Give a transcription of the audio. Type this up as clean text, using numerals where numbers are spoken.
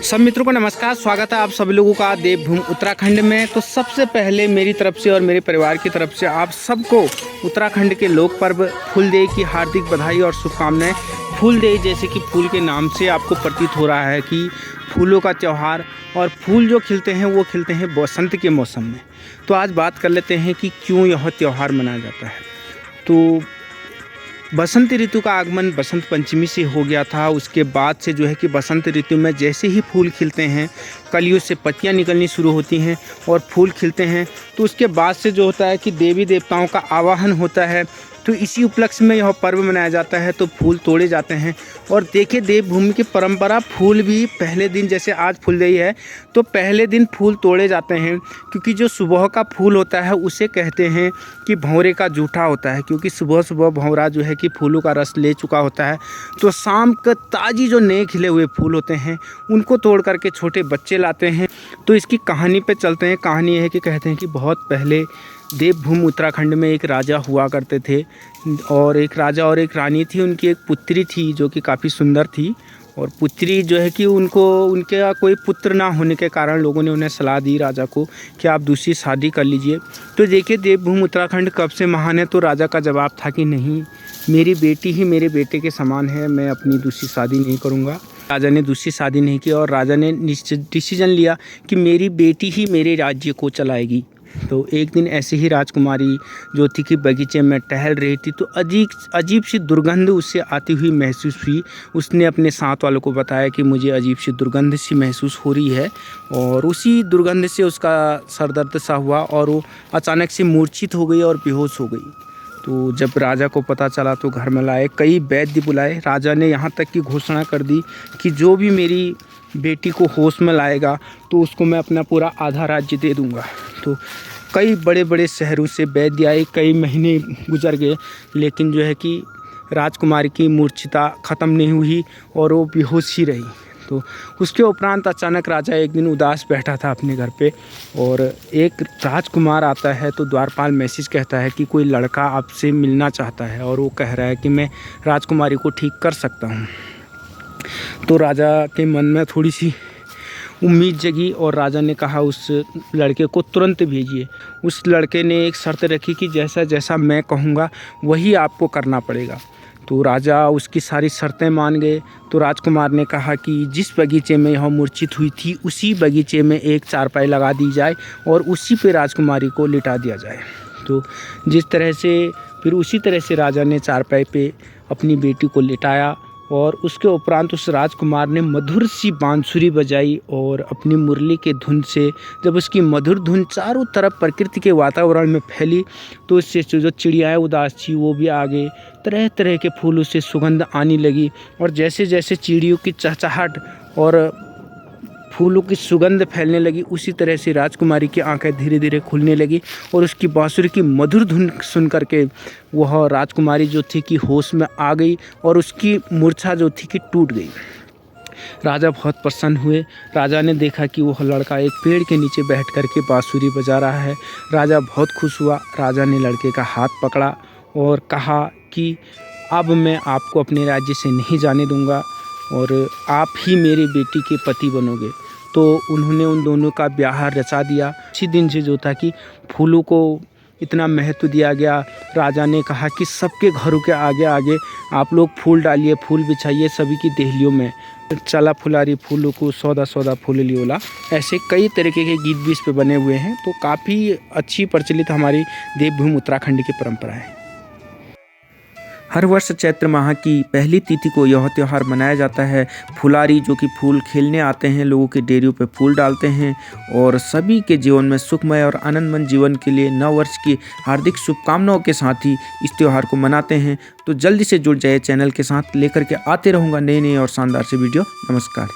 सब मित्रों को नमस्कार। स्वागत है आप सभी लोगों का देवभूमि उत्तराखंड में। तो सबसे पहले मेरी तरफ से और मेरे परिवार की तरफ से आप सबको उत्तराखंड के लोक पर्व फूलदेई की हार्दिक बधाई और शुभकामनाएं। फूलदेई जैसे कि फूल के नाम से आपको प्रतीत हो रहा है कि फूलों का त्यौहार, और फूल जो खिलते हैं वो खिलते हैं बसंत के मौसम में। तो आज बात कर लेते हैं कि क्यों यह त्यौहार मनाया जाता है। तो बसंत ऋतु का आगमन बसंत पंचमी से हो गया था। उसके बाद से जो है कि बसंत ऋतु में जैसे ही फूल खिलते हैं, कलियों से पत्तियां निकलनी शुरू होती हैं और फूल खिलते हैं, तो उसके बाद से जो होता है कि देवी देवताओं का आवाहन होता है। तो इसी उपलक्ष्य में यह पर्व मनाया जाता है। तो फूल तोड़े जाते हैं। और देखिए, देवभूमि की परंपरा, फूल भी पहले दिन, जैसे आज फूलदेई है तो पहले दिन फूल तोड़े जाते हैं, क्योंकि जो सुबह का फूल होता है उसे कहते हैं कि भंवरे का जूठा होता है, क्योंकि सुबह सुबह भंवरा जो है कि फूलों का रस ले चुका होता है। तो शाम का ताज़ी जो नए खिले हुए फूल होते हैं उनको तोड़ करके छोटे बच्चे लाते हैं। तो इसकी कहानी पे चलते हैं। कहानी यह है कि कहते हैं कि बहुत पहले देवभूमि उत्तराखंड में एक राजा हुआ करते थे, और एक राजा और एक रानी थी। उनकी एक पुत्री थी जो कि काफ़ी सुंदर थी, और पुत्री जो है कि उनके कोई पुत्र ना होने के कारण लोगों ने उन्हें सलाह दी राजा को कि आप दूसरी शादी कर लीजिए। तो देखिए, देवभूमि उत्तराखंड कब से महान है। तो राजा का जवाब था कि नहीं, मेरी बेटी ही मेरे बेटे के समान है, मैं अपनी दूसरी शादी नहीं करूँगा। राजा ने दूसरी शादी नहीं की, और राजा ने डिसीजन लिया कि मेरी बेटी ही मेरे राज्य को चलाएगी। तो एक दिन ऐसे ही राजकुमारी जो थी कि बगीचे में टहल रही थी, तो अजीब सी दुर्गंध उससे आती हुई महसूस हुई। उसने अपने साथ वालों को बताया कि मुझे अजीब सी दुर्गंध सी महसूस हो रही है, और उसी दुर्गंध से उसका सर दर्द सा हुआ और वो अचानक से मूर्छित हो गई और बेहोश हो गई। तो जब राजा को पता चला तो घर में लाए, कई वैद्य बुलाए। राजा ने यहाँ तक की घोषणा कर दी कि जो भी मेरी बेटी को होश में लाएगा तो उसको मैं अपना पूरा आधा राज्य दे दूँगा। तो कई बड़े बड़े शहरों से वैद्य आए, कई महीने गुजर गए, लेकिन जो है कि राजकुमारी की मूर्छिता ख़त्म नहीं हुई और वो बेहोश ही रही। तो उसके उपरांत अचानक राजा एक दिन उदास बैठा था अपने घर पे, और एक राजकुमार आता है। तो द्वारपाल मैसेज कहता है कि कोई लड़का आपसे मिलना चाहता है, और वो कह रहा है कि मैं राजकुमारी को ठीक कर सकता हूँ। तो राजा के मन में थोड़ी सी उम्मीद जगी, और राजा ने कहा उस लड़के को तुरंत भेजिए। उस लड़के ने एक शर्त रखी कि जैसा जैसा मैं कहूँगा वही आपको करना पड़ेगा। तो राजा उसकी सारी शर्तें मान गए। तो राजकुमार ने कहा कि जिस बगीचे में यह मूर्छित हुई थी उसी बगीचे में एक चारपाई लगा दी जाए और उसी पे राजकुमारी को लिटा दिया जाए। तो जिस तरह से फिर उसी तरह से राजा ने चारपाई पे अपनी बेटी को लिटाया, और उसके उपरांत उस राजकुमार ने मधुर सी बांसुरी बजाई, और अपनी मुरली के धुन से जब उसकी मधुर धुन चारों तरफ प्रकृति के वातावरण में फैली, तो इससे जो चिड़ियाएँ उदास थी वो भी आ गए। तरह तरह के फूलों से सुगंध आने लगी, और जैसे जैसे चिड़ियों की चहचहाहट और फूलों की सुगंध फैलने लगी, उसी तरह से राजकुमारी की आंखें धीरे धीरे खुलने लगी, और उसकी बांसुरी की मधुर धुन सुन करके वह राजकुमारी जो थी कि होश में आ गई, और उसकी मूर्छा जो थी कि टूट गई। राजा बहुत प्रसन्न हुए। राजा ने देखा कि वह लड़का एक पेड़ के नीचे बैठ कर के बांसुरी बजा रहा है। राजा बहुत खुश हुआ। राजा ने लड़के का हाथ पकड़ा और कहा कि अब मैं आपको अपने राज्य से नहीं जाने दूंगा, और आप ही मेरी बेटी के पति बनोगे। तो उन्होंने उन दोनों का ब्याह रचा दिया। इसी दिन से जो था कि फूलों को इतना महत्व दिया गया। राजा ने कहा कि सबके घरों के आगे आगे आप लोग फूल डालिए, फूल बिछाइए सभी की देहलियों में। चला फुलारी फूलों को सौदा सौदा फूल लियोला, ऐसे कई तरीके के गीत भी इस पे बने हुए हैं। तो काफ़ी अच्छी प्रचलित हमारी देवभूमि उत्तराखंड की परंपरा है। हर वर्ष चैत्र माह की पहली तिथि को यह त्यौहार मनाया जाता है। फुलारी जो कि फूल खेलने आते हैं, लोगों के डेरियों पे फूल डालते हैं, और सभी के जीवन में सुखमय और आनंदमय जीवन के लिए नव वर्ष की हार्दिक शुभकामनाओं के साथ ही इस त्यौहार को मनाते हैं। तो जल्दी से जुड़ जाइए चैनल के साथ, लेकर के आते रहूँगा नए नए और शानदार से वीडियो। नमस्कार।